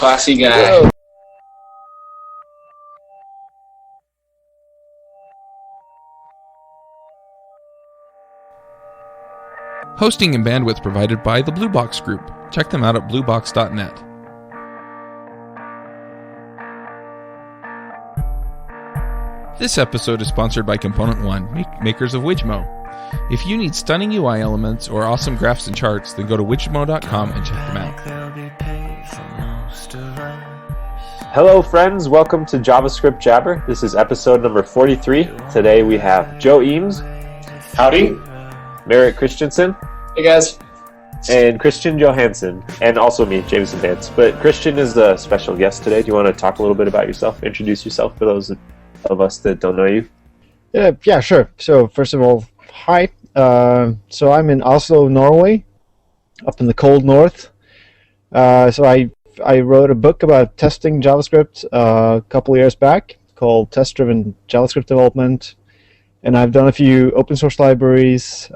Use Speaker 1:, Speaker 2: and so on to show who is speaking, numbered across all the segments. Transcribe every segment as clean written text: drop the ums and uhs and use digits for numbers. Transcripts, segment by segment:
Speaker 1: Classy guy.
Speaker 2: Whoa.
Speaker 3: Hosting and bandwidth provided by the Blue Box Group. Check them out at bluebox.net. This episode is sponsored by Component One, makers of Widgmo. If you need stunning UI elements or awesome graphs and charts, then go to widgmo.com and check them out.
Speaker 2: Hello friends, welcome to JavaScript Jabber. This is episode number 43. Today we have Joe Eames.
Speaker 1: Howdy.
Speaker 2: Merrick Christensen.
Speaker 1: Hey guys.
Speaker 2: And Christian Johansen. And also me, Jamison Dance. But Christian is the special guest today. Do you want to talk a little bit about yourself? Introduce yourself for those of us that don't know you.
Speaker 4: Yeah, sure. So first of all, hi. So I'm in Oslo, Norway, up in the cold north. So I wrote a book about testing JavaScript a couple of years back called Test-Driven JavaScript Development. And I've done a few open source libraries.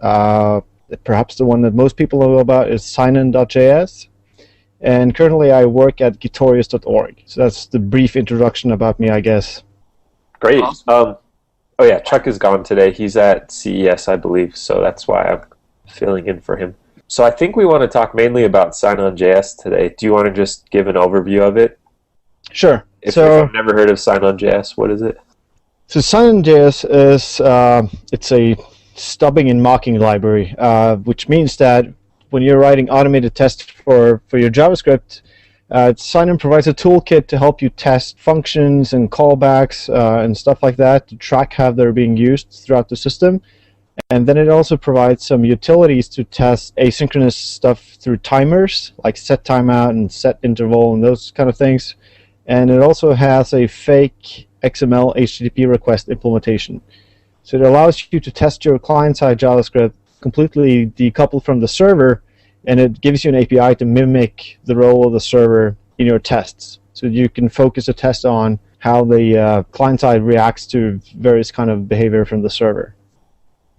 Speaker 4: Perhaps the one that most people know about is Sinon.JS. And currently I work at Gitorious.org. So that's the brief introduction about me, I guess.
Speaker 2: Great.
Speaker 1: Awesome.
Speaker 2: Oh yeah, Chuck is gone today. He's at CES, I believe, so that's why I'm filling in for him. So I think we want to talk mainly about Sinon.JS today. Do you want to just give an overview of it?
Speaker 4: Sure.
Speaker 2: If I've never heard of Sinon.JS, what is it?
Speaker 4: So Sinon.JS is it's a stubbing and mocking library, which means that when you're writing automated tests for your JavaScript, Sinon provides a toolkit to help you test functions and callbacks and stuff like that to track how they're being used throughout the system. And then it also provides some utilities to test asynchronous stuff through timers, like set timeout and set interval and those kind of things. And it also has a fake XML HTTP request implementation. So it allows you to test your client-side JavaScript completely decoupled from the server, and it gives you an API to mimic the role of the server in your tests. So you can focus a test on how the client-side reacts to various kind of behavior from the server.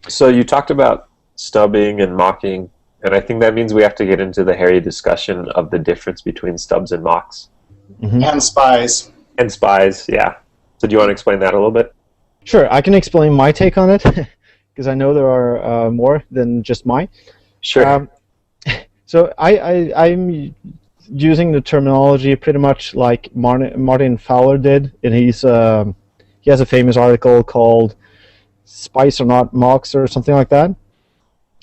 Speaker 2: So you talked about stubbing and mocking, and I think that means we have to get into the hairy discussion of the difference between stubs and mocks.
Speaker 4: Mm-hmm.
Speaker 1: And spies.
Speaker 2: And spies, yeah. So do you want to explain that a little bit?
Speaker 4: Sure, I can explain my take on it, because I know there are more than just mine.
Speaker 2: Sure.
Speaker 4: So I'm using the terminology pretty much like Martin Fowler did, and he has a famous article called Spies Are Not Mocks or something like that.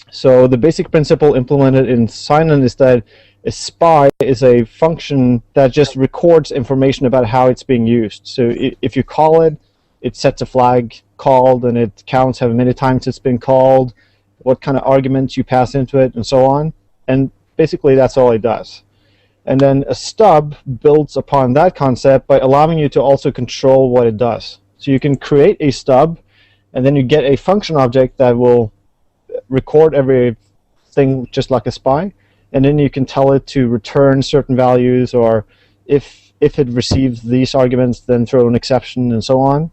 Speaker 4: So the basic principle implemented in Sinon is that a spy is a function that just records information about how it's being used. So if you call it, it sets a flag called, and it counts how many times it's been called, what kind of arguments you pass into it, and so on. And basically that's all it does. And then a stub builds upon that concept by allowing you to also control what it does. So you can create a stub, and then you get a function object that will record everything just like a spy, and then you can tell it to return certain values, or if it receives these arguments, then throw an exception, and so on.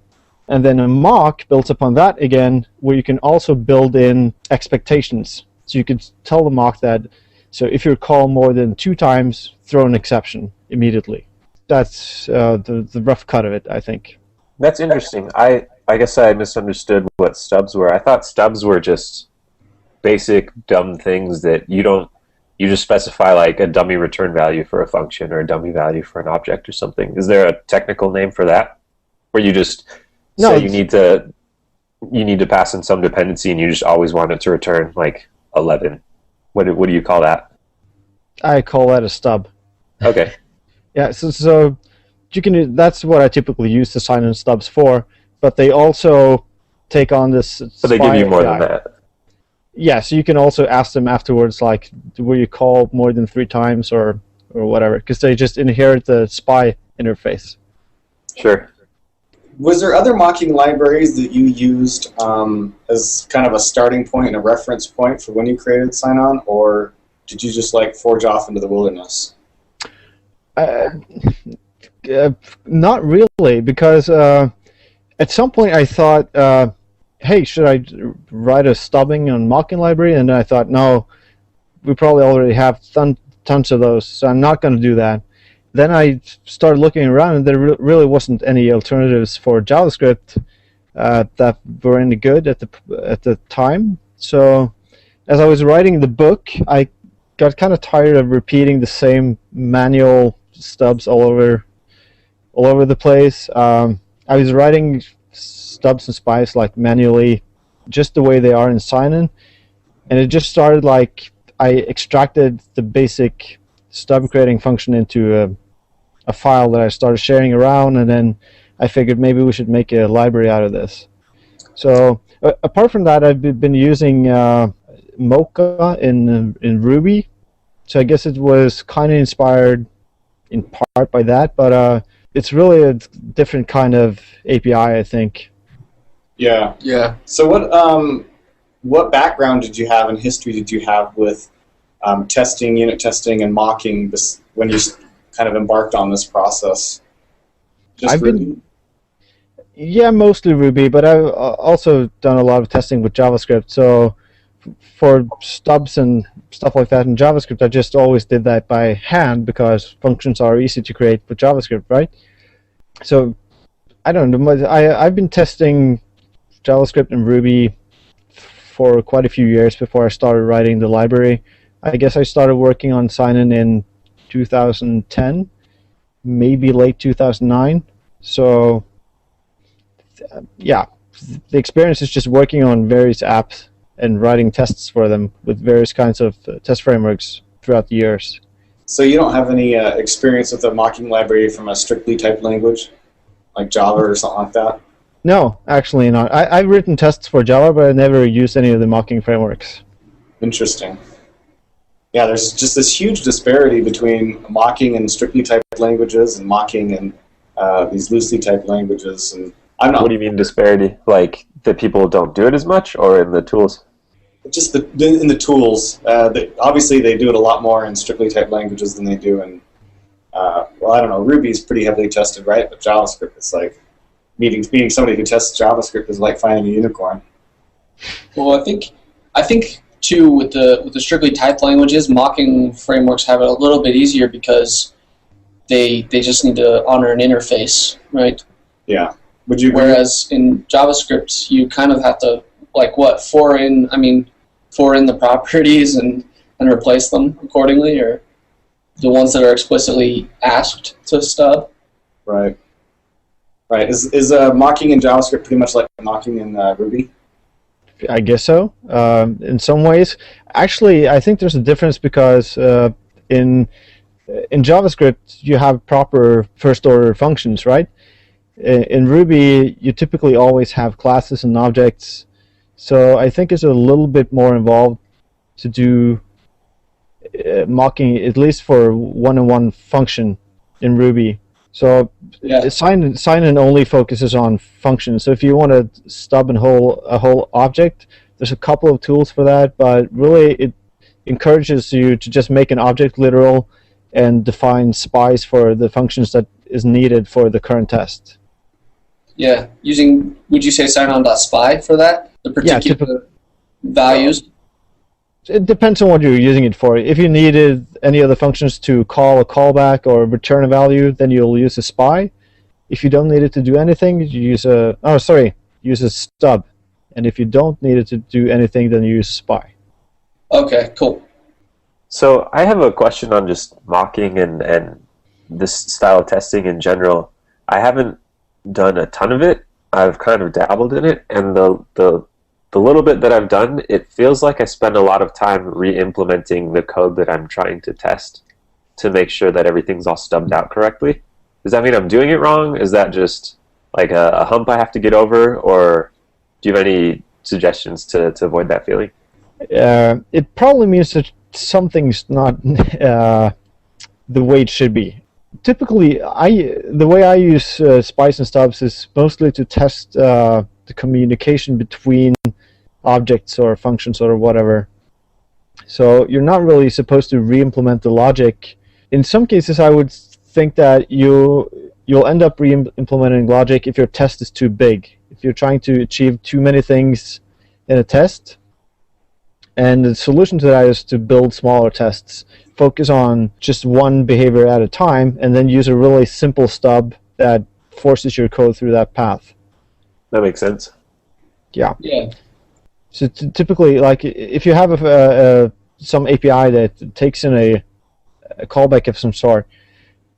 Speaker 4: And then a mock builds upon that again, where you can also build in expectations. So you could tell the mock that, so if you call more than 2 times, throw an exception immediately. That's the rough cut of it, I think.
Speaker 2: That's interesting. I guess I misunderstood what stubs were. I thought stubs were just basic dumb things that you just specify like a dummy return value for a function or a dummy value for an object or something. Is there a technical name for that? Where you just say you need to pass in some dependency and you just always want it to return like 11. What do you call that?
Speaker 4: I call that a stub.
Speaker 2: Okay.
Speaker 4: Yeah, so you can. That's what I typically use the Sinon stubs for. But they also take on this.
Speaker 2: But they give you more than that.
Speaker 4: Yeah, so you can also ask them afterwards, like, will you call more than 3 times or whatever, because they just inherit the spy interface.
Speaker 2: Sure.
Speaker 1: Was there other mocking libraries that you used as kind of a starting point and a reference point for when you created Sinon, or did you just like forge off into the wilderness?
Speaker 4: Not really, because at some point I thought, hey, should I write a stubbing and mocking library? And I thought, no, we probably already have tons of those, so I'm not going to do that. then I started looking around, and there really wasn't any alternatives for JavaScript that were any good at the time. So as I was writing the book, I got kind of tired of repeating the same manual stubs all over the place. I was writing stubs and spies like manually, just the way they are in Sinon, and it just started like I extracted the basic stub creating function into a file that I started sharing around, and then I figured maybe we should make a library out of this. So apart from that, I've been using Mocha in Ruby. So I guess it was kind of inspired in part by that, but it's really a different kind of API, I think.
Speaker 1: Yeah.
Speaker 5: Yeah.
Speaker 1: So what background did you have and history did you have with testing, unit testing, and mocking this when you kind of embarked on this process?
Speaker 4: Yeah, mostly Ruby, but I've also done a lot of testing with JavaScript. So for stubs and stuff like that in JavaScript, I just always did that by hand because functions are easy to create with JavaScript, right? So I don't know. I've been testing JavaScript and Ruby for quite a few years before I started writing the library. I guess I started working on Sinon in 2010, maybe late 2009. So yeah, the experience is just working on various apps and writing tests for them with various kinds of test frameworks throughout the years.
Speaker 1: So you don't have any experience with a mocking library from a strictly typed language, like Java or something like that?
Speaker 4: No, actually not. I've written tests for Java, but I never used any of the mocking frameworks.
Speaker 1: Interesting. Yeah, there's just this huge disparity between mocking and strictly typed languages and mocking and these loosely typed languages. And I'm not.
Speaker 2: What do you mean disparity? Like that people don't do it as much, or in the tools?
Speaker 1: Just in the tools. Obviously, they do it a lot more in strictly typed languages than they do in. Well, I don't know. Ruby is pretty heavily tested, right? But JavaScript, it's like meeting somebody who tests JavaScript is like finding a unicorn.
Speaker 5: Well, I think too with the strictly typed languages, mocking frameworks have it a little bit easier because they just need to honor an interface, right?
Speaker 1: Yeah. Would you agree?
Speaker 5: Whereas in JavaScript, you kind of have to for in the properties and replace them accordingly, or the ones that are explicitly asked to stub.
Speaker 1: Right. Right. Is mocking in JavaScript pretty much like mocking in Ruby?
Speaker 4: I guess so. In some ways, actually, I think there's a difference because in JavaScript you have proper first-order functions, right? In Ruby, you typically always have classes and objects. So I think it's a little bit more involved to do mocking, at least for one-on-one function in Ruby. So
Speaker 5: yeah.
Speaker 4: Sinon only focuses on functions. So if you want to stub a whole object, there's a couple of tools for that, but really it encourages you to just make an object literal and define spies for the functions that is needed for the current test.
Speaker 5: Yeah, would you say Sinon.spy for that? The particular values?
Speaker 4: It depends on what you're using it for. If you needed any of the functions to call a callback or return a value, then you'll use a spy. If you don't need it to do anything, you use use a stub. And if you don't need it to do anything, then you use a spy.
Speaker 5: Okay, cool.
Speaker 2: So I have a question on just mocking and this style of testing in general. I haven't done a ton of it. I've kind of dabbled in it, and the little bit that I've done, it feels like I spend a lot of time re-implementing the code that I'm trying to test to make sure that everything's all stubbed out correctly. Does that mean I'm doing it wrong? Is that just like a hump I have to get over, or do you have any suggestions to avoid that feeling?
Speaker 4: It probably means that something's not the way it should be. Typically, the way I use Spies and Stubs is mostly to test the communication between objects or functions or whatever. So you're not really supposed to re-implement the logic. In some cases, I would think that you'll end up re-implementing logic if your test is too big. If you're trying to achieve too many things in a test. And the solution to that is to build smaller tests. focus on just one behavior at a time, and then use a really simple stub that forces your code through that path.
Speaker 2: That makes sense.
Speaker 4: Yeah.
Speaker 5: Yeah.
Speaker 4: So typically, like if you have some API that takes in a callback of some sort,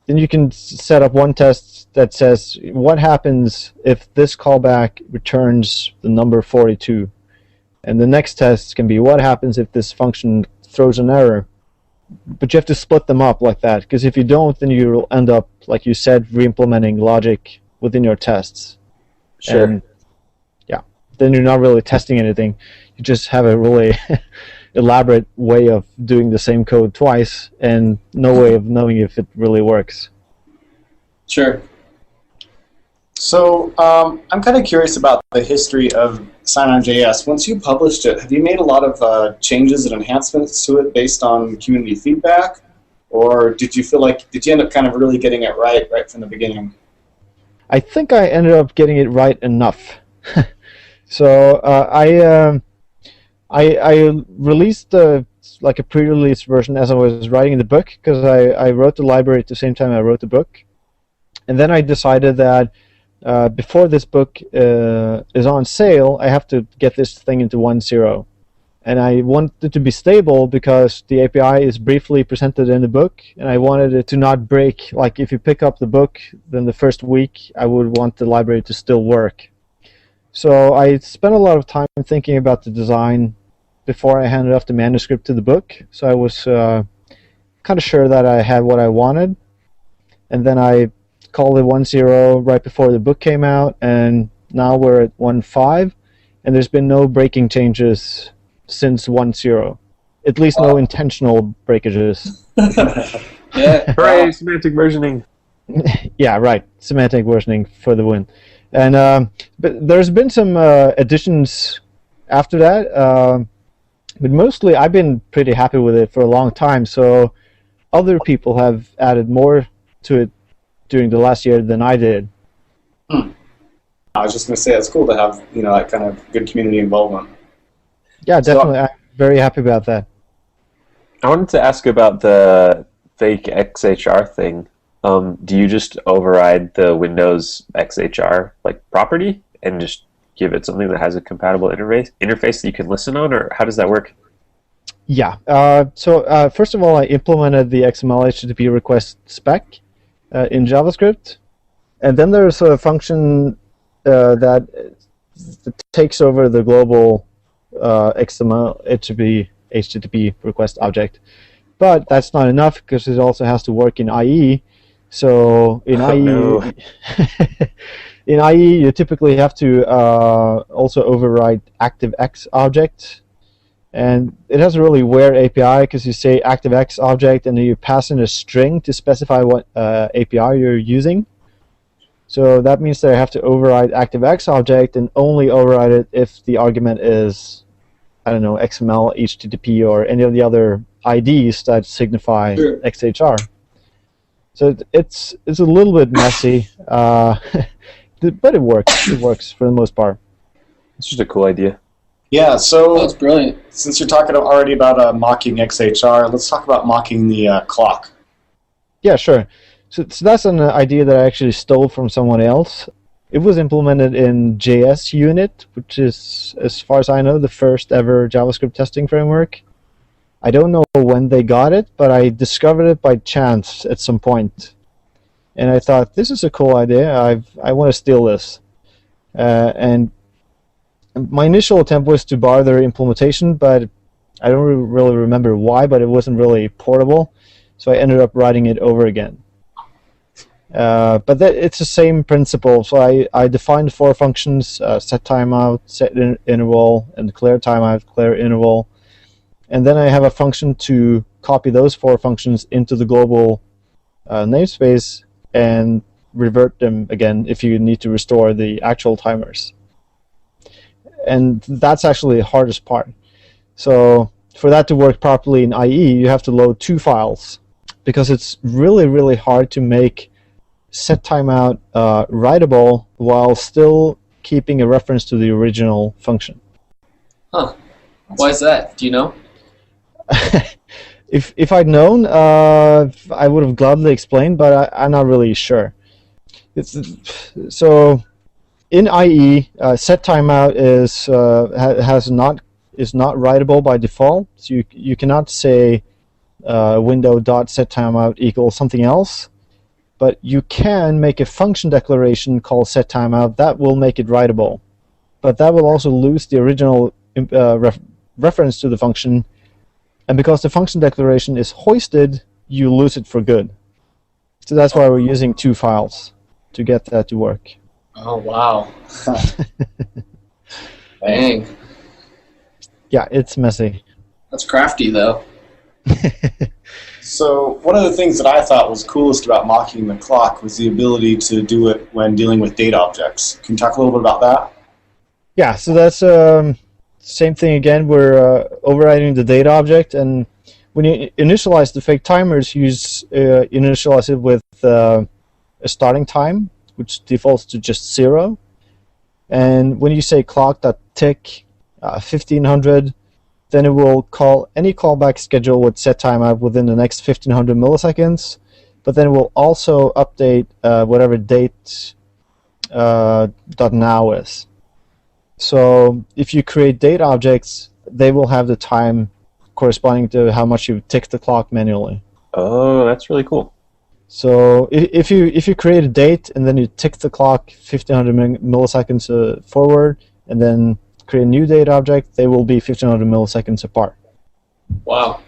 Speaker 4: then you can set up one test that says what happens if this callback returns the number 42, and the next test can be what happens if this function throws an error. But you have to split them up like that, because if you don't, then you'll end up, like you said, re-implementing logic within your tests.
Speaker 2: Sure.
Speaker 4: And, yeah, then you're not really testing anything. You just have a really elaborate way of doing the same code twice, and no way of knowing if it really works.
Speaker 5: Sure.
Speaker 1: So I'm kind of curious about the history of Sinon.JS. Once you published it, have you made a lot of changes and enhancements to it based on community feedback? Or did you end up kind of really getting it right from the beginning?
Speaker 4: I think I ended up getting it right enough. So I released like a pre-release version as I was writing the book, because I wrote the library at the same time I wrote the book. And then I decided that before this book is on sale, I have to get this thing into 1.0. And I want it to be stable because the API is briefly presented in the book, and I wanted it to not break. Like if you pick up the book, then the first week I would want the library to still work. So I spent a lot of time thinking about the design before I handed off the manuscript to the book. So I was kind of sure that I had what I wanted. And then I called it 1.0 right before the book came out, and now we're at 1.5, and there's been no breaking changes since 1.0. At least no intentional breakages.
Speaker 5: Yeah.
Speaker 2: Hooray, semantic versioning.
Speaker 4: Yeah, right. Semantic versioning for the win. And but there's been some additions after that, but mostly I've been pretty happy with it for a long time, so other people have added more to it during the last year than I did.
Speaker 1: I was just going to say it's cool to have that kind of good community involvement.
Speaker 4: Yeah, definitely. I'm very happy about that.
Speaker 2: I wanted to ask about the fake XHR thing. Do you just override the Windows XHR property and just give it something that has a compatible interface that you can listen on, or how does that work?
Speaker 4: Yeah. So first of all, I implemented the XML HTTP request spec in JavaScript, and then there's a function that takes over the global XML HTTP request object. But that's not enough, because it also has to work in IE. So in IE, in IE, you typically have to also override ActiveX object, and it has a really weird API, because you say ActiveX object and then you pass in a string to specify what API you're using. So that means that I have to override ActiveX object and only override it if the argument is, I don't know, XML, HTTP, or any of the other IDs that signify XHR. So it's a little bit messy, but it works. It works for the most part.
Speaker 2: It's just a cool idea.
Speaker 1: Yeah, so
Speaker 5: That's brilliant.
Speaker 1: Since you're talking already about mocking XHR, let's talk about mocking the clock.
Speaker 4: Yeah, sure. So that's an idea that I actually stole from someone else. It was implemented in JS Unit, which is, as far as I know, the first ever JavaScript testing framework. I don't know when they got it, but I discovered it by chance at some point. And I thought, this is a cool idea. I want to steal this. And my initial attempt was to borrow their implementation, but I don't really remember why, but it wasn't really portable. So I ended up writing it over again. But it's the same principle. So I defined 4 functions: set timeout, set interval, and clear timeout, clear interval. And then I have a function to copy those 4 functions into the global namespace and revert them again if you need to restore the actual timers. And that's actually the hardest part. So for that to work properly in IE, you have to load 2 files, because it's really, really hard to make set timeout writable while still keeping a reference to the original function.
Speaker 5: Huh. Why is that? Do you know?
Speaker 4: If I'd known, I would have gladly explained, but I'm not really sure. So in IE, set timeout is not writable by default. So you cannot say window.setTimeout equals something else, but you can make a function declaration called setTimeout that will make it writable. But that will also lose the original reference to the function, and because the function declaration is hoisted, you lose it for good. So that's why we're using two files to get that to work.
Speaker 5: Oh, wow. Dang.
Speaker 4: Yeah, it's messy.
Speaker 5: That's crafty, though.
Speaker 1: So one of the things that I thought was coolest about mocking the clock was the ability to do it when dealing with date objects. Can you talk a little bit about that?
Speaker 4: Yeah, so that's same thing again. We're overriding the date object, and when you initialize the fake timers, you initialize it with a starting time, which defaults to just 0. And when you say clock.tick 1500, then it will call any callback schedule with set timeout within the next 1500 milliseconds, but then it will also update whatever date .now is. So if you create date objects, they will have the time corresponding to how much you tick the clock manually.
Speaker 2: Oh, that's really cool.
Speaker 4: So if you create a date and then you tick the clock 1500 milliseconds forward, and then create a new date object, they will be 1500 milliseconds apart.
Speaker 5: Wow.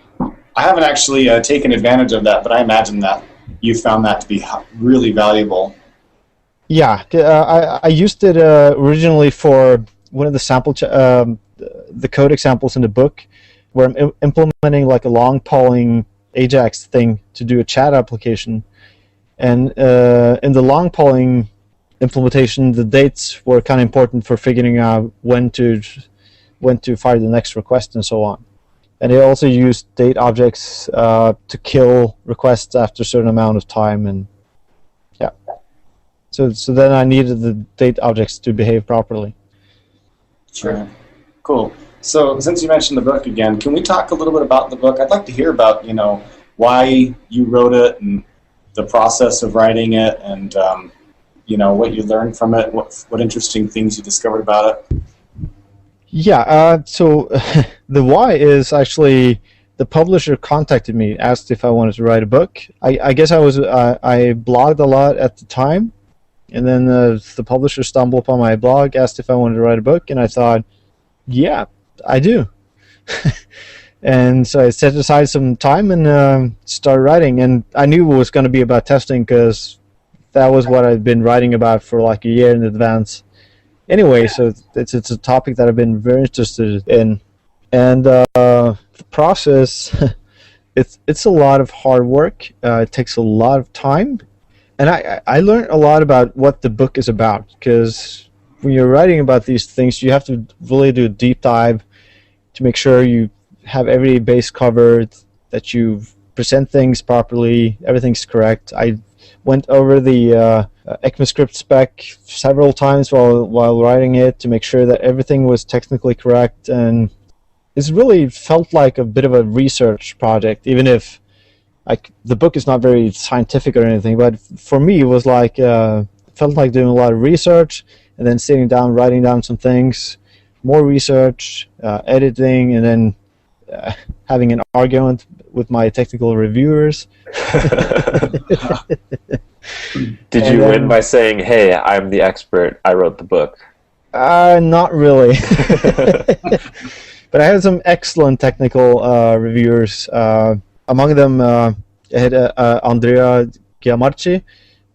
Speaker 1: I haven't actually taken advantage of that, but I imagine that you found that to be really valuable.
Speaker 4: Yeah, I used it originally for one of the sample the code examples in the book, where I'm implementing like a long polling Ajax thing to do a chat application. And in the long polling implementation, the dates were kind of important for figuring out when to fire the next request and so on. And it also used date objects to kill requests after a certain amount of time, and yeah. So then I needed the date objects to behave properly.
Speaker 1: Sure. Cool. So since you mentioned the book again, can we talk a little bit about the book? I'd like to hear about, why you wrote it and the process of writing it, and what you learned from it, what interesting things you discovered about it.
Speaker 4: Yeah, so the why is actually the publisher contacted me, asked if I wanted to write a book. I guess I blogged a lot at the time, and then the publisher stumbled upon my blog, asked if I wanted to write a book, and I thought, yeah, I do. And so I set aside some time and started writing, and I knew it was going to be about testing because that was what I'd been writing about for like a year in advance. Anyway, so it's a topic that I've been very interested in, and the process, it's a lot of hard work. It takes a lot of time, and I learned a lot about what the book is about, because when you're writing about these things, you have to really do a deep dive to make sure you have every base covered, that you present things properly, everything's correct. I went over the ECMAScript spec several times while writing it to make sure that everything was technically correct, and it's really felt like a bit of a research project, even if the book is not very scientific or anything, but for me it was like felt like doing a lot of research and then sitting down, writing down some things, more research, editing, and then having an argument with my technical reviewers.
Speaker 2: Did you win by saying, "Hey, I'm the expert, I wrote the book"?
Speaker 3: Not really.
Speaker 4: But I had some excellent technical reviewers. Among them, I had Andrea Giammarchi.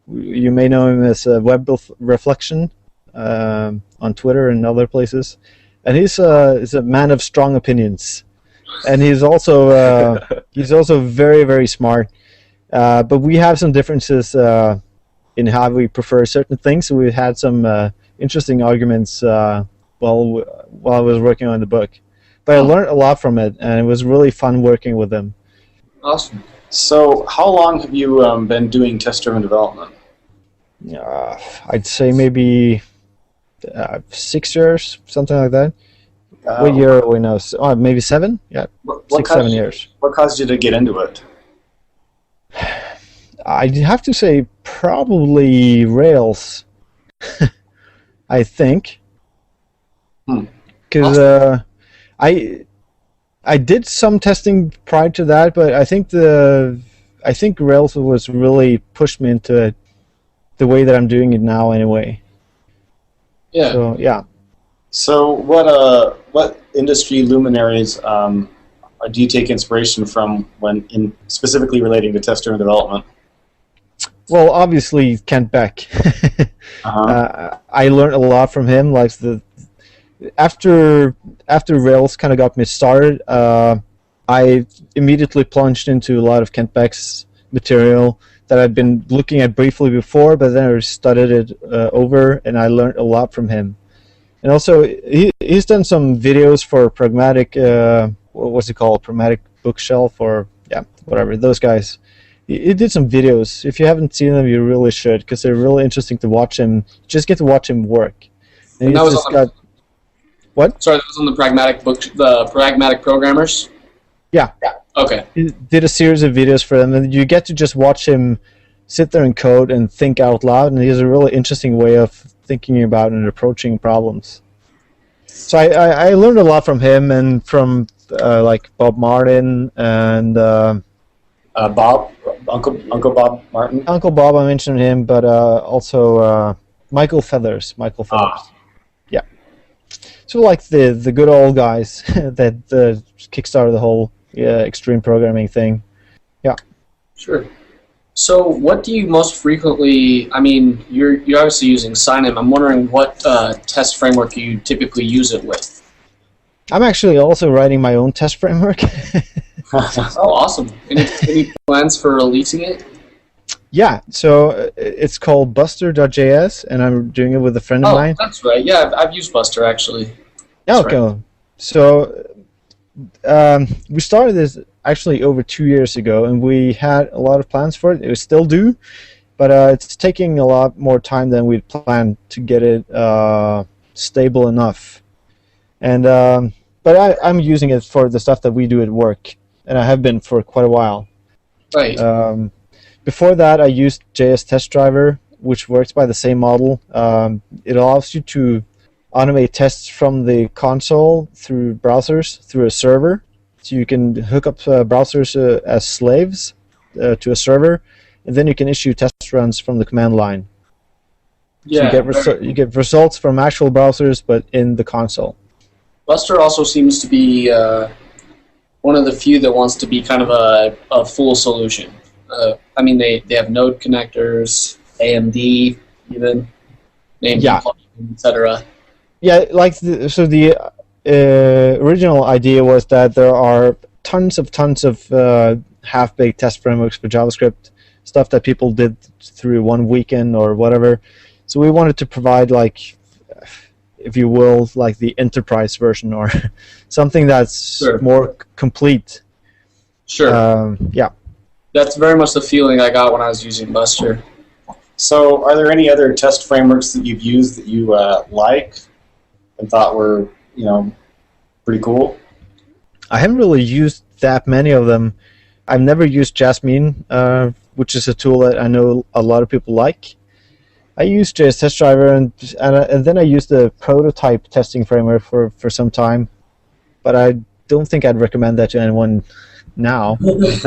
Speaker 4: You may know him as Web Reflection on Twitter and other places. And he's a man of strong opinions. And he's also very, very smart. But we have some differences in how we prefer certain things. So we had some interesting arguments while I was working on the book. But I learned a lot from it, and it was really fun working with him.
Speaker 5: Awesome.
Speaker 1: So how long have you been doing test-driven development?
Speaker 4: I'd say maybe 6 years, something like that. What year are we now? Maybe 7? Yeah,
Speaker 1: What
Speaker 4: 6, 7 years.
Speaker 1: What caused you to get into it?
Speaker 4: I'd have to say probably Rails. I think. Because I did some testing prior to that, but I think Rails was really pushed me into it the way that I'm doing it now anyway.
Speaker 5: Yeah.
Speaker 4: So yeah.
Speaker 1: So what industry luminaries do you take inspiration from when specifically relating to test-driven development?
Speaker 4: Well, obviously Kent Beck. I learned a lot from him. Like after Rails kind of got me started, I immediately plunged into a lot of Kent Beck's material that I'd been looking at briefly before, but then I studied it over, and I learned a lot from him. And also, he's done some videos for Pragmatic. What's it called? Pragmatic Bookshelf, or yeah, whatever. Those guys. He did some videos. If you haven't seen them, you really should, because they're really interesting to watch him. You just get to watch him work. And
Speaker 5: that was
Speaker 4: just
Speaker 5: on
Speaker 4: what?
Speaker 5: Sorry, that was on the Pragmatic book, the Pragmatic Programmers?
Speaker 4: Yeah.
Speaker 5: Okay.
Speaker 4: He did a series of videos for them, and you get to just watch him sit there and code and think out loud, and he has a really interesting way of thinking about and approaching problems. So I learned a lot from him and from like Bob Martin and
Speaker 1: Bob, Uncle Bob Martin.
Speaker 4: Uncle Bob, I mentioned him, but also Michael Feathers. Yeah. So like the good old guys that kickstarted the whole extreme programming thing. Yeah.
Speaker 5: Sure. So what do you most frequently, I mean, you're obviously using Sinon. I'm wondering what test framework you typically use it with.
Speaker 4: I'm actually also writing my own test framework.
Speaker 5: Oh, awesome. Any plans for releasing it?
Speaker 4: Yeah, so it's called Buster.JS, and I'm doing it with a friend of mine.
Speaker 5: Oh, that's right. Yeah, I've used Buster, actually.
Speaker 4: Yeah, okay. Right. So we started this actually over 2 years ago, and we had a lot of plans for it. It was still due, but it's taking a lot more time than we'd planned to get it stable enough. And but I'm using it for the stuff that we do at work, and I have been for quite a while.
Speaker 5: Right.
Speaker 4: Before that, I used JS Test Driver, which works by the same model. It allows you to automate tests from the console through browsers, through a server. So you can hook up browsers as slaves to a server, and then you can issue test runs from the command line.
Speaker 5: Yeah.
Speaker 4: So you get results from actual browsers, but in the console.
Speaker 5: Buster also seems to be one of the few that wants to be kind of a full solution. I mean, they have node connectors, AMD, even, AMD, etc.
Speaker 4: Yeah, like the original idea was that there are tons of half-baked test frameworks for JavaScript, stuff that people did through one weekend or whatever. So we wanted to provide, like, if you will, like the enterprise version or something that's more complete.
Speaker 5: Sure.
Speaker 4: Yeah.
Speaker 1: That's very much the feeling I got when I was using Buster. So are there any other test frameworks that you've used that you like and thought were, pretty cool?
Speaker 4: I haven't really used that many of them. I've never used Jasmine, which is a tool that I know a lot of people like. I used JS Test Driver, and then I used the prototype testing framework for some time, but I don't think I'd recommend that to anyone now. It's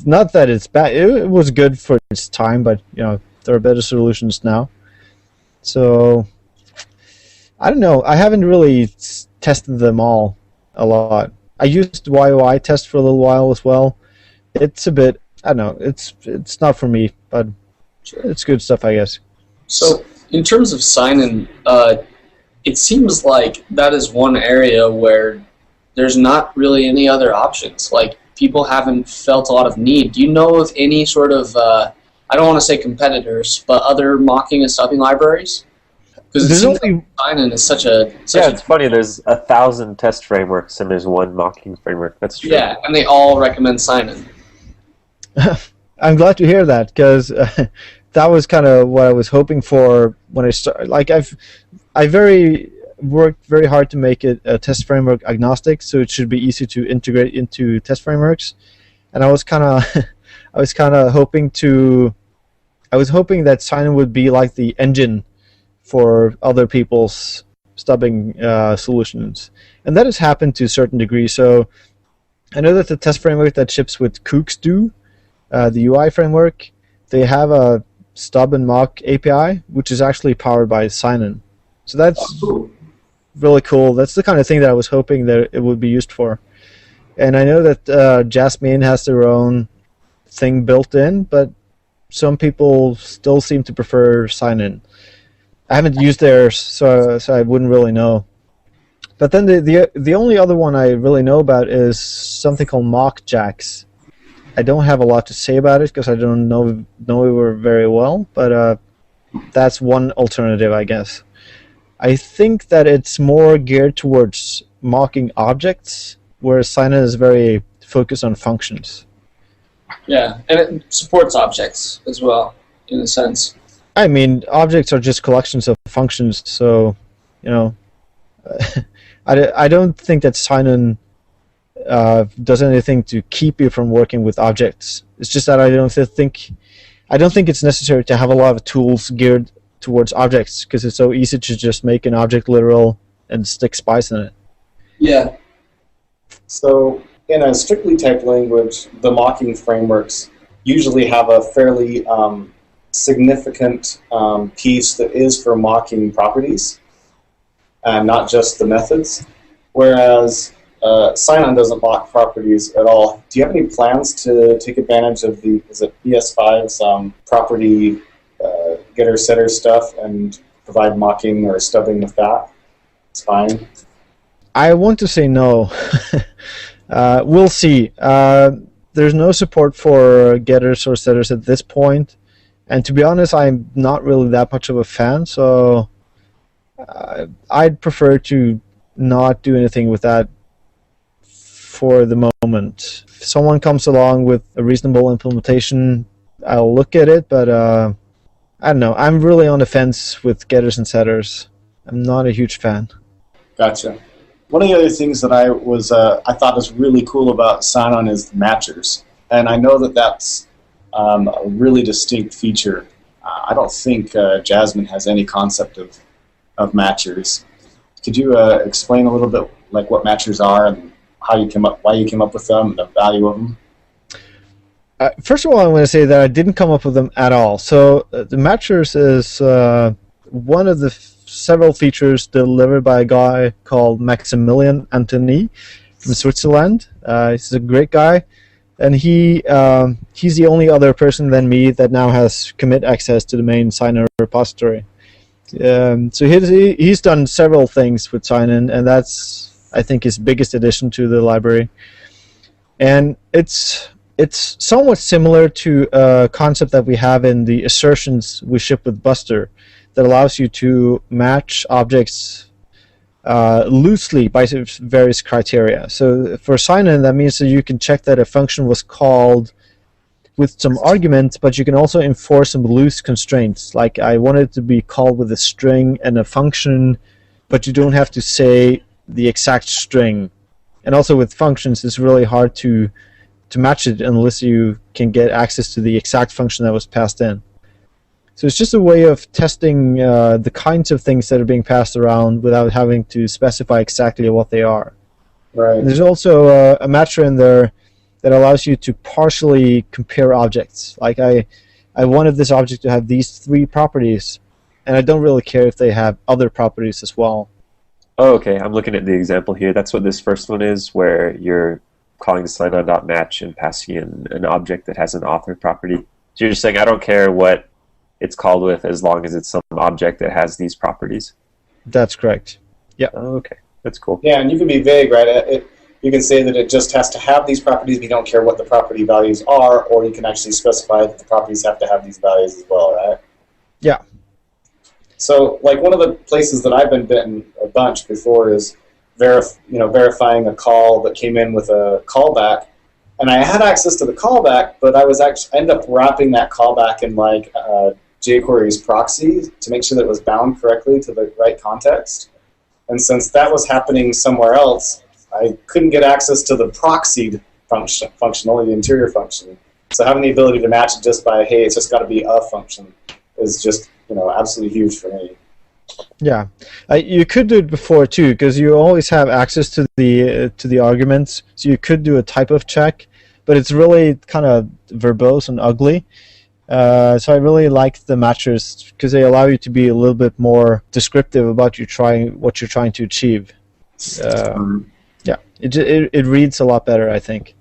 Speaker 4: not that it's bad. It was good for its time, but there are better solutions now. So I don't know. I haven't really tested them all a lot. I used YOI test for a little while as well. It's a bit, I don't know. It's not for me, but it's good stuff, I guess.
Speaker 5: So in terms of Sinon, it seems like that is one area where there's not really any other options. Like, people haven't felt a lot of need. Do you know of any sort of, I don't want to say competitors, but other mocking and stuffing libraries? Because it seems like Sinon is such a...
Speaker 2: it's funny. There's 1,000 test frameworks, and there's one mocking framework. That's true.
Speaker 5: Yeah, and they all recommend Sinon.
Speaker 4: I'm glad to hear that, because that was kind of what I was hoping for when I started. Like, I very worked very hard to make it test framework agnostic, so it should be easy to integrate into test frameworks. And I was kind of hoping that Sinon would be like the engine for other people's stubbing solutions, and that has happened to a certain degree. So I know that the test framework that ships with Kooks do, the UI framework, they have a stub and mock API, which is actually powered by Sinon. So that's really cool. That's the kind of thing that I was hoping that it would be used for. And I know that Jasmine has their own thing built in, but some people still seem to prefer Sinon. I haven't used theirs, so I wouldn't really know. But then the only other one I really know about is something called mockjax. I don't have a lot to say about it because I don't know it very well, but that's one alternative, I guess. I think that it's more geared towards mocking objects, whereas Sinon is very focused on functions.
Speaker 5: Yeah, and it supports objects as well, in a sense.
Speaker 4: I mean, objects are just collections of functions, so, I don't think that Sinon does anything to keep you from working with objects. It's just that I don't think it's necessary to have a lot of tools geared towards objects, because it's so easy to just make an object literal and stick Spies in it.
Speaker 5: Yeah.
Speaker 1: So in a strictly typed language, the mocking frameworks usually have a fairly significant piece that is for mocking properties, and not just the methods. Whereas Sinon doesn't mock properties at all. Do you have any plans to take advantage of the ES5's property getter setter stuff and provide mocking or stubbing with that? It's fine.
Speaker 4: I want to say no. We'll see. There's no support for getters or setters at this point, and to be honest, I'm not really that much of a fan, so I'd prefer to not do anything with that for the moment. If someone comes along with a reasonable implementation, I'll look at it, but I don't know. I'm really on the fence with getters and setters. I'm not a huge fan.
Speaker 1: Gotcha. One of the other things that I thought was really cool about Sinon is the matchers, and I know that that's a really distinct feature. I don't think Jasmine has any concept of matchers. Could you explain a little bit like what matchers are and why you came up with them, and the value of them?
Speaker 4: First of all, I want to say that I didn't come up with them at all. So the matchers is one of the several features delivered by a guy called Maximilian Antony from Switzerland. He's a great guy, and he's the only other person than me that now has commit access to the main Sinon repository. So he's done several things with Sinon, and that's, I think, his biggest addition to the library. And it's somewhat similar to a concept that we have in the assertions we ship with Buster, that allows you to match objects loosely by various criteria. So for Sinon, that means that you can check that a function was called with some arguments, but you can also enforce some loose constraints. Like, I want it to be called with a string and a function, but you don't have to say the exact string. And also with functions, it's really hard to match it unless you can get access to the exact function that was passed in. So it's just a way of testing the kinds of things that are being passed around without having to specify exactly what they are.
Speaker 1: Right.
Speaker 4: And there's also a matcher in there that allows you to partially compare objects. Like, I wanted this object to have these 3 properties, and I don't really care if they have other properties as well.
Speaker 2: Oh, okay. I'm looking at the example here. That's what this first one is, where you're calling the Sinon.match and passing in an object that has an author property. So you're just saying, I don't care what it's called with as long as it's some object that has these properties?
Speaker 4: That's correct. Yeah.
Speaker 2: Oh, okay. That's cool.
Speaker 1: Yeah, and you can be vague, right? You can say that it just has to have these properties, but you don't care what the property values are, or you can actually specify that the properties have to have these values as well, right?
Speaker 4: Yeah.
Speaker 1: So, like, one of the places that I've been bitten a bunch before is verifying a call that came in with a callback, and I had access to the callback, but I ended up wrapping that callback in jQuery's proxy to make sure that it was bound correctly to the right context. And since that was happening somewhere else, I couldn't get access to the proxied function, only the interior function. So having the ability to match it just by, hey, it's just got to be a function is just, absolutely huge for me.
Speaker 4: Yeah, you could do it before too, because you always have access to the arguments. So you could do a type of check, but it's really kind of verbose and ugly. So I really like the matchers because they allow you to be a little bit more descriptive about what you're trying to achieve. Yeah, it reads a lot better, I think.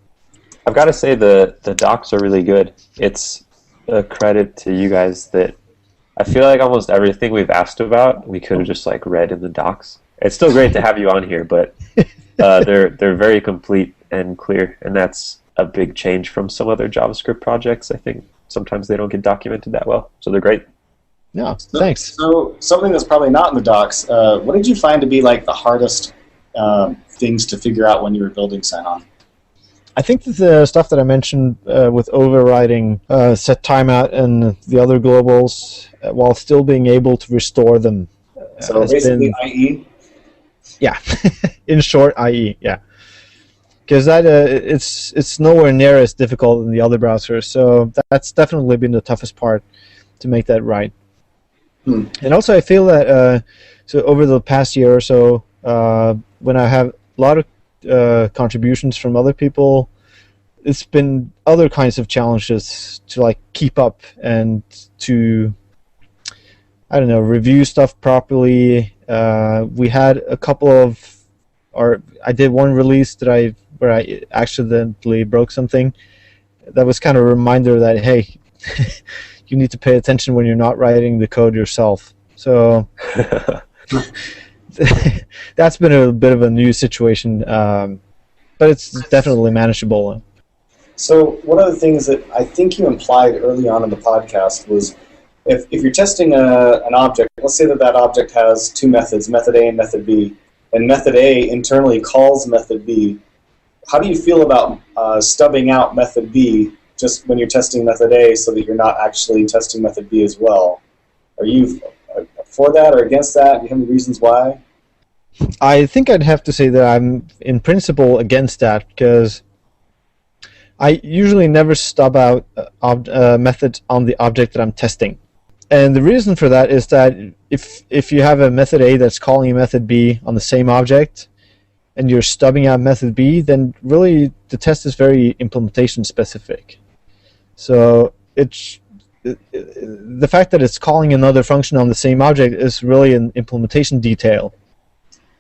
Speaker 2: I've got to say the docs are really good. It's a credit to you guys that I feel like almost everything we've asked about we could have just read in the docs. It's still great to have you on here, but they're very complete and clear, and that's a big change from some other JavaScript projects. I think sometimes they don't get documented that well, so they're great.
Speaker 4: Yeah, thanks.
Speaker 1: So something that's probably not in the docs, what did you find to be the hardest things to figure out when you were building Sinon?
Speaker 4: I think that the stuff that I mentioned with overriding set timeout and the other globals while still being able to restore them.
Speaker 1: So basically IE?
Speaker 4: Yeah, in short, IE, yeah. Because that it's nowhere near as difficult in the other browsers, so that's definitely been the toughest part to make that right. And also I feel that so over the past year or so, when I have a lot of contributions from other people, it's been other kinds of challenges to keep up and to review stuff properly. We had a couple of, or I did one release where I accidentally broke something. That was kind of a reminder that, hey, you need to pay attention when you're not writing the code yourself. So that's been a bit of a new situation, but it's definitely manageable.
Speaker 1: So one of the things that I think you implied early on in the podcast was if you're testing an object, let's say that object has two methods, method A and method B, and method A internally calls method B, how do you feel about stubbing out method B just when you're testing method A so that you're not actually testing method B as well? Are you for that or against that? Do you have any reasons why?
Speaker 4: I think I'd have to say that I'm in principle against that, because I usually never stub out methods on the object that I'm testing. And the reason for that is that if you have a method A that's calling a method B on the same object, and you're stubbing out method B, then really the test is very implementation specific. So the fact that it's calling another function on the same object is really an implementation detail.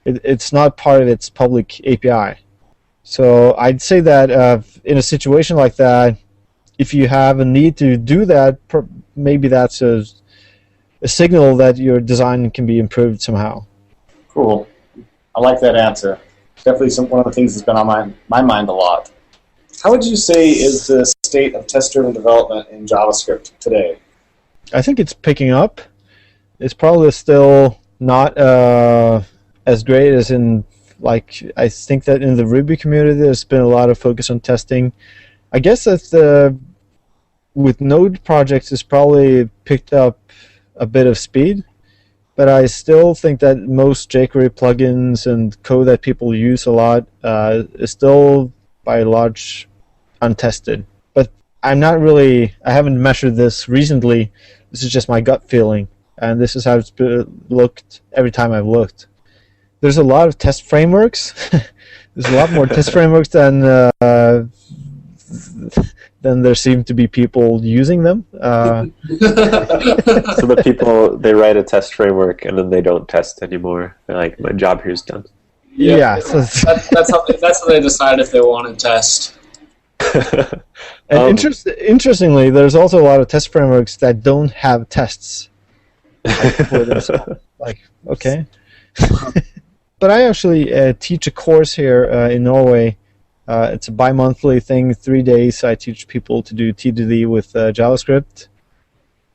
Speaker 4: It's not part of its public API. So I'd say that in a situation like that, if you have a need to do that, maybe that's a signal that your design can be improved somehow.
Speaker 1: Cool. I like that answer. Definitely one of the things that's been on my mind a lot. How would you say is the state of test-driven development in JavaScript today?
Speaker 4: I think it's picking up. It's probably still not as great as in, I think that in the Ruby community there's been a lot of focus on testing. I guess that with Node projects it's probably picked up a bit of speed, but I still think that most jQuery plugins and code that people use a lot is still by and large untested. But I haven't measured this recently. This is just my gut feeling, and this is how it's looked every time I've looked. There's a lot of test frameworks. There's a lot more test frameworks than there seem to be people using them.
Speaker 2: So the people, they write a test framework and then they don't test anymore. They're like, my job here is done.
Speaker 4: Yeah.
Speaker 5: That's how they decide if they want to test.
Speaker 4: And interestingly, there's also a lot of test frameworks that don't have tests. Okay. But I actually teach a course here in Norway. It's a bi-monthly thing, 3 days. I teach people to do TDD with JavaScript.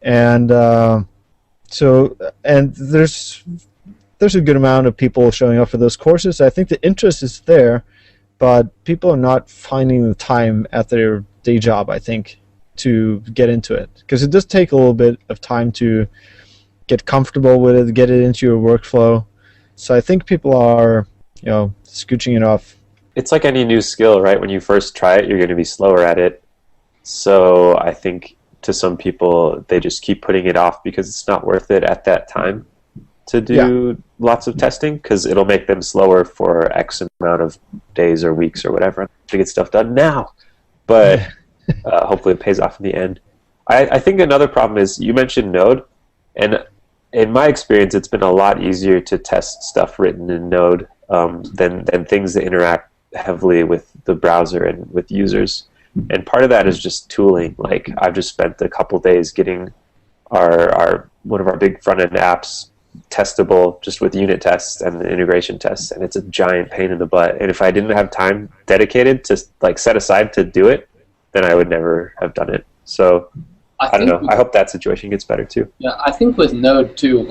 Speaker 4: And there's a good amount of people showing up for those courses. I think the interest is there, but people are not finding the time at their day job, I think, to get into it. Because it does take a little bit of time to get comfortable with it, get it into your workflow. So I think people are, scooching it off.
Speaker 2: It's like any new skill, right? When you first try it, you're going to be slower at it. So I think to some people, they just keep putting it off because it's not worth it at that time to do lots of testing, because it'll make them slower for X amount of days or weeks or whatever to get stuff done now. But hopefully it pays off in the end. I think another problem is, you mentioned Node, and in my experience, it's been a lot easier to test stuff written in Node than things that interact heavily with the browser and with users. And part of that is just tooling. Like, I've just spent a couple days getting our one of our big front-end apps testable just with unit tests and integration tests, and it's a giant pain in the butt. And if I didn't have time dedicated to set aside to do it, then I would never have done it. So I don't know. I hope that situation gets better too.
Speaker 5: Yeah, I think with Node too,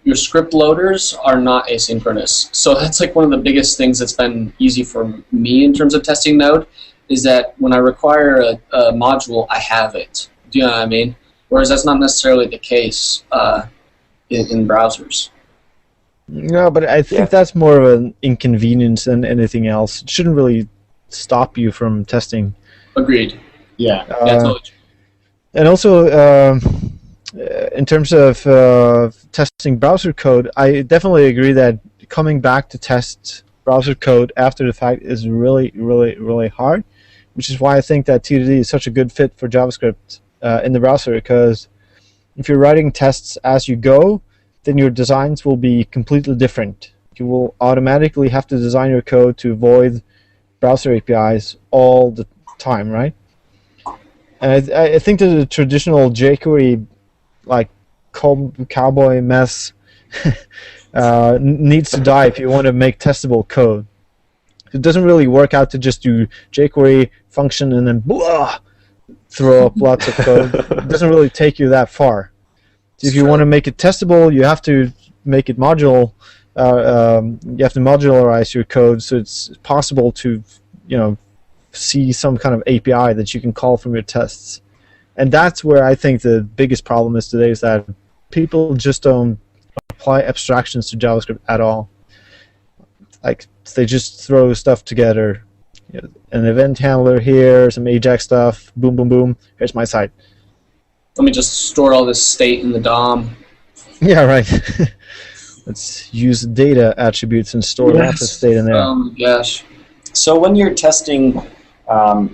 Speaker 5: your script loaders are not asynchronous. So that's one of the biggest things that's been easy for me in terms of testing Node, is that when I require a module, I have it. Do you know what I mean? Whereas that's not necessarily the case in browsers.
Speaker 4: No, but I think that's more of an inconvenience than anything else. It shouldn't really stop you from testing.
Speaker 5: Agreed.
Speaker 1: Yeah.
Speaker 5: Totally true.
Speaker 4: And also, in terms of testing browser code, I definitely agree that coming back to test browser code after the fact is really, really, really hard, which is why I think that TDD is such a good fit for JavaScript in the browser, because if you're writing tests as you go, then your designs will be completely different. You will automatically have to design your code to avoid browser APIs all the time, right? And I think that the traditional jQuery, cowboy mess needs to die if you want to make testable code. It doesn't really work out to just do jQuery function and then blah, throw up lots of code. It doesn't really take you that far. So if you want to make it testable, you have to make it modular. You have to modularize your code so it's possible to, see some kind of API that you can call from your tests. And that's where I think the biggest problem is today, is that people just don't apply abstractions to JavaScript at all. They just throw stuff together. An event handler here, some Ajax stuff, boom, boom, boom, here's my site.
Speaker 5: Let me just store all this state in the DOM.
Speaker 4: Yeah, right. Let's use data attributes and store lots of state in there.
Speaker 5: Oh my gosh.
Speaker 1: So when you're testing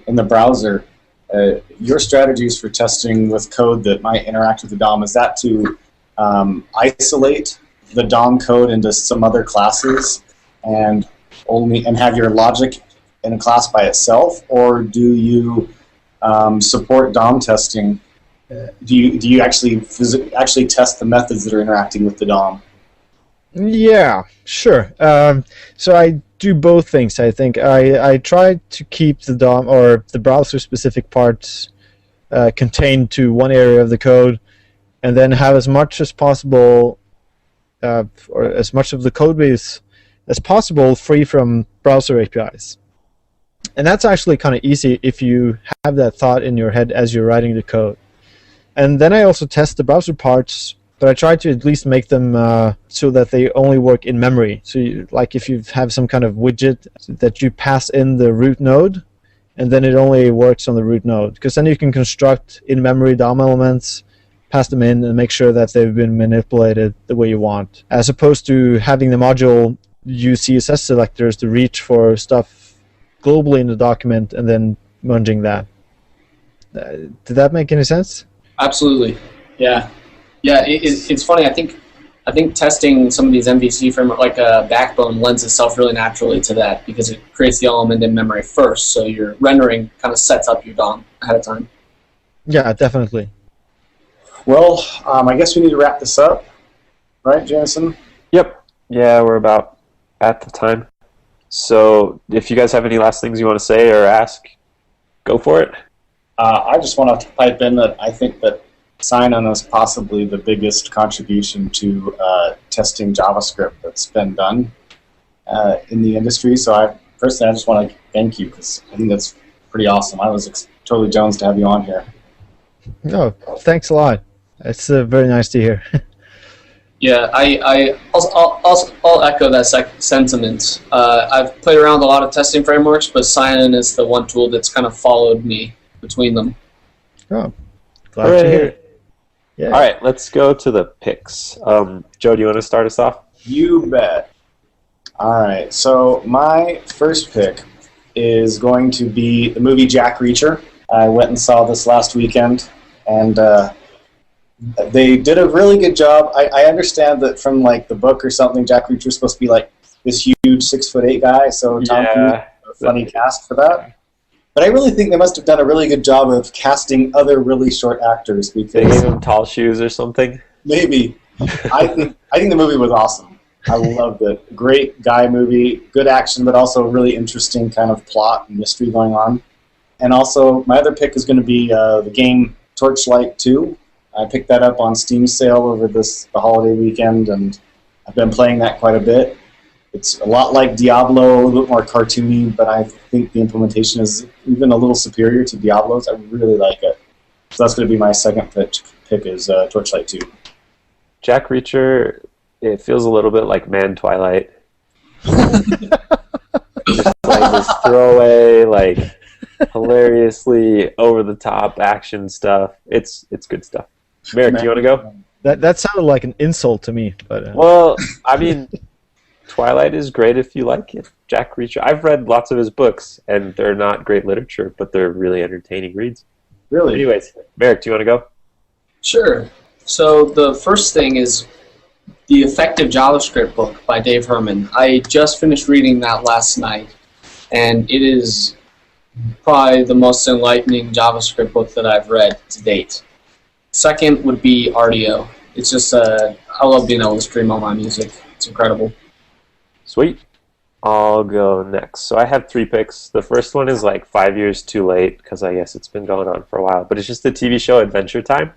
Speaker 1: in the browser, your strategies for testing with code that might interact with the DOM, is that to isolate the DOM code into some other classes and have your logic in a class by itself, or do you support DOM testing? Do you actually test the methods that are interacting with the DOM?
Speaker 4: Yeah, sure. So I do both things, I think. I try to keep the DOM or the browser-specific parts contained to one area of the code, and then have as much as possible, or as much of the code base as possible free from browser APIs. And that's actually kind of easy if you have that thought in your head as you're writing the code. And then I also test the browser parts, but I try to at least make them so that they only work in memory. So if you have some kind of widget that you pass in the root node, and then it only works on the root node. Because then you can construct in-memory DOM elements, pass them in, and make sure that they've been manipulated the way you want. As opposed to having the module use CSS selectors to reach for stuff globally in the document and then merging that. Did that make any sense?
Speaker 5: Absolutely. Yeah. Yeah, it's funny. I think testing some of these MVC framework, like Backbone, lends itself really naturally to that, because it creates the element in memory first, so your rendering kind of sets up your DOM ahead of time.
Speaker 4: Yeah, definitely.
Speaker 1: Well, I guess we need to wrap this up, right, Jamison?
Speaker 2: Yep. Yeah, we're about at the time. So if you guys have any last things you want to say or ask, go for it.
Speaker 1: I just want to pipe in that I think that Sinon is possibly the biggest contribution to testing JavaScript that's been done in the industry. So I just want to thank you, because I think that's pretty awesome. I was totally Jones to have you on here.
Speaker 4: Oh, thanks a lot. It's very nice to hear.
Speaker 5: Yeah, I'll echo that sentiment. I've played around with a lot of testing frameworks, but Sinon is the one tool that's kind of followed me between them.
Speaker 4: Oh, glad to hear it. Yeah.
Speaker 2: All right, let's go to the picks. Joe, do you want to start us off?
Speaker 1: You bet. All right, so my first pick is going to be the movie Jack Reacher. I went and saw this last weekend, and they did a really good job. I understand that from like the book or something, Jack Reacher's supposed to be like this huge 6'8" guy, so Tom Cruise, a funny cast for that. But I really think they must have done a really good job of casting other really short actors. Because
Speaker 2: they gave him tall shoes or something.
Speaker 1: Maybe. I think the movie was awesome. I loved it. Great guy movie, good action, but also a really interesting kind of plot and mystery going on. And also, my other pick is going to be the game Torchlight II. I picked that up on Steam sale over the holiday weekend, and I've been playing that quite a bit. It's a lot like Diablo, a little bit more cartoony, but I think the implementation is even a little superior to Diablo's. I really like it. So that's going to be my second pick is Torchlight 2.
Speaker 2: Jack Reacher, it feels a little bit like Man Twilight. Just like this throwaway, like hilariously over-the-top action stuff. It's good stuff. Merrick, do you want to go?
Speaker 4: That sounded like an insult to me. But
Speaker 2: well, I mean, Twilight is great if you like it. Jack Reacher, I've read lots of his books, and they're not great literature, but they're really entertaining reads.
Speaker 1: Really?
Speaker 2: Anyways, Merrick, do you want to go?
Speaker 5: Sure. So the first thing is the Effective JavaScript book by Dave Herman. I just finished reading that last night, and it is probably the most enlightening JavaScript book that I've read to date. Second would be Rdio. It's just, I love being able to stream all my music. It's incredible.
Speaker 2: Sweet. I'll go next. So I have 3 picks. The first one is like 5 years too late, because I guess it's been going on for a while, but it's just the TV show Adventure Time.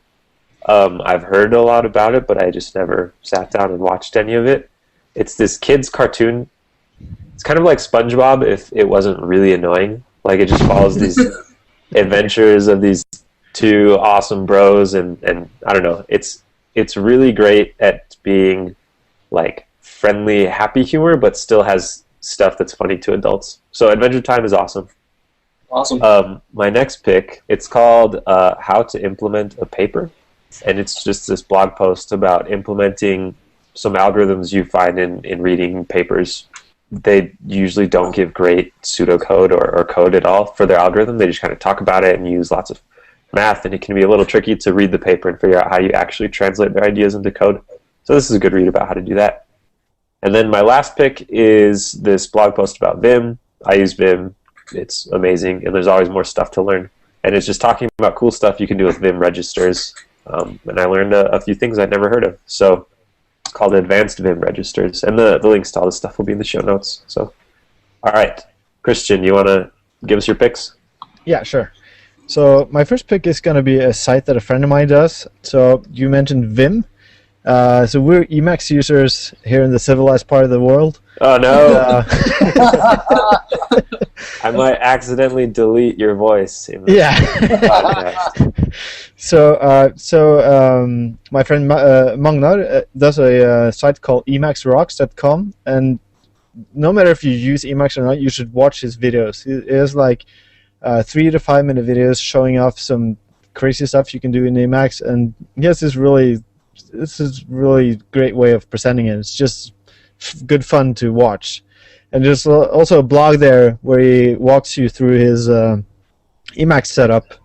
Speaker 2: I've heard a lot about it, but I just never sat down and watched any of it. It's this kid's cartoon. It's kind of like SpongeBob if it wasn't really annoying. Like, it just follows these adventures of these 2 awesome bros, and I don't know. It's really great at being like friendly, happy humor, but still has stuff that's funny to adults. So Adventure Time is awesome.
Speaker 5: Awesome.
Speaker 2: My next pick, it's called How to Implement a Paper, and it's just this blog post about implementing some algorithms you find in reading papers. They usually don't give great pseudocode or code at all for their algorithm. They just kind of talk about it and use lots of math, and it can be a little tricky to read the paper and figure out how you actually translate their ideas into code. So this is a good read about how to do that. And then my last pick is this blog post about Vim. I use Vim. It's amazing, and there's always more stuff to learn. And it's just talking about cool stuff you can do with Vim registers. And I learned a few things I'd never heard of. So it's called Advanced Vim Registers. And the links to all this stuff will be in the show notes. So, all right. Christian, you want to give us your picks?
Speaker 4: Yeah, sure. So my first pick is going to be a site that a friend of mine does. So you mentioned Vim. So we're Emacs users here in the civilized part of the world.
Speaker 2: Oh, no. I might accidentally delete your voice. In the podcast.
Speaker 4: So my friend Magnar does a site called emacsrocks.com, and no matter if you use Emacs or not, you should watch his videos. He has like 3 to 5 minute videos showing off some crazy stuff you can do in Emacs, and he has this is really great way of presenting it. It's just good fun to watch. And there's also a blog there where he walks you through his Emacs setup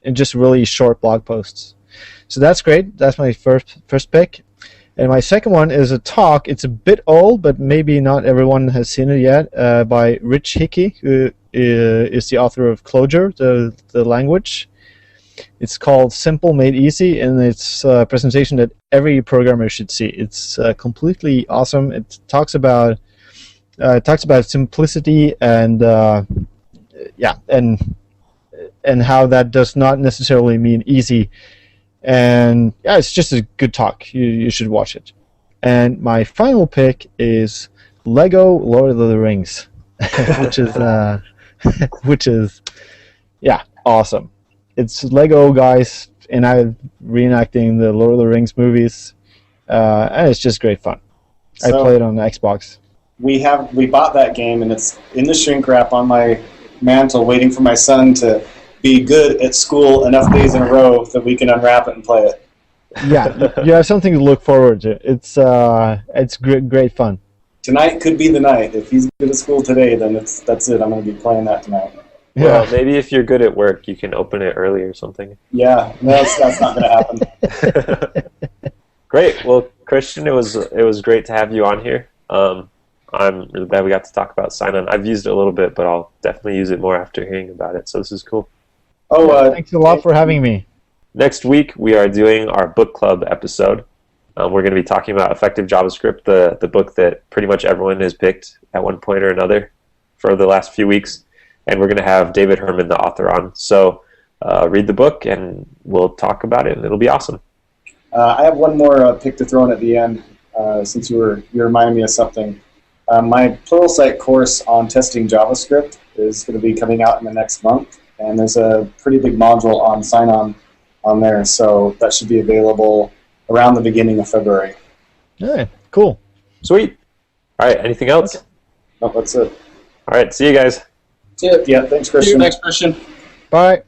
Speaker 4: in just really short blog posts. So that's great. That's my first pick. And my second one is a talk. It's a bit old, but maybe not everyone has seen it yet, by Rich Hickey, who is the author of Clojure, the language. It's called Simple Made Easy, and it's a presentation that every programmer should see. It's completely awesome. It talks about simplicity and and how that does not necessarily mean easy. And yeah, it's just a good talk. You should watch it. And my final pick is Lego Lord of the Rings, which is awesome. It's Lego guys and I reenacting the Lord of the Rings movies, and it's just great fun. I
Speaker 1: So-
Speaker 4: play it on the Xbox.
Speaker 1: We bought that game, and it's in the shrink wrap on my mantle, waiting for my son to be good at school enough days in a row that we can unwrap it and play it.
Speaker 4: Yeah, you have something to look forward to. It's great fun.
Speaker 1: Tonight could be the night. If he's good at school today, then that's it. I'm going to be playing that tonight.
Speaker 2: Well,
Speaker 4: Yeah.
Speaker 2: maybe if you're good at work, you can open it early or something.
Speaker 1: Yeah, no, that's not going to happen.
Speaker 2: Great. Well, Christian, it was great to have you on here. I'm really glad we got to talk about Sinon. I've used it a little bit, but I'll definitely use it more after hearing about it. So this is cool.
Speaker 1: Oh,
Speaker 4: Thanks a lot for having me.
Speaker 2: Next week, we are doing our book club episode. We're going to be talking about Effective JavaScript, the book that pretty much everyone has picked at one point or another for the last few weeks. And we're going to have David Herman, the author, on. So read the book, and we'll talk about it, and it'll be awesome.
Speaker 1: I have one more pick to throw in at the end, since you reminded me of something. My Pluralsight course on testing JavaScript is going to be coming out in the next month, and there's a pretty big module on Sinon on there, so that should be available around the beginning of February.
Speaker 4: Yeah, cool.
Speaker 2: Sweet. All right, anything else?
Speaker 1: No, that's it.
Speaker 2: All right, see you guys.
Speaker 5: Yeah.
Speaker 1: Yeah, thanks, Christian.
Speaker 5: Thanks, Christian.
Speaker 4: Bye.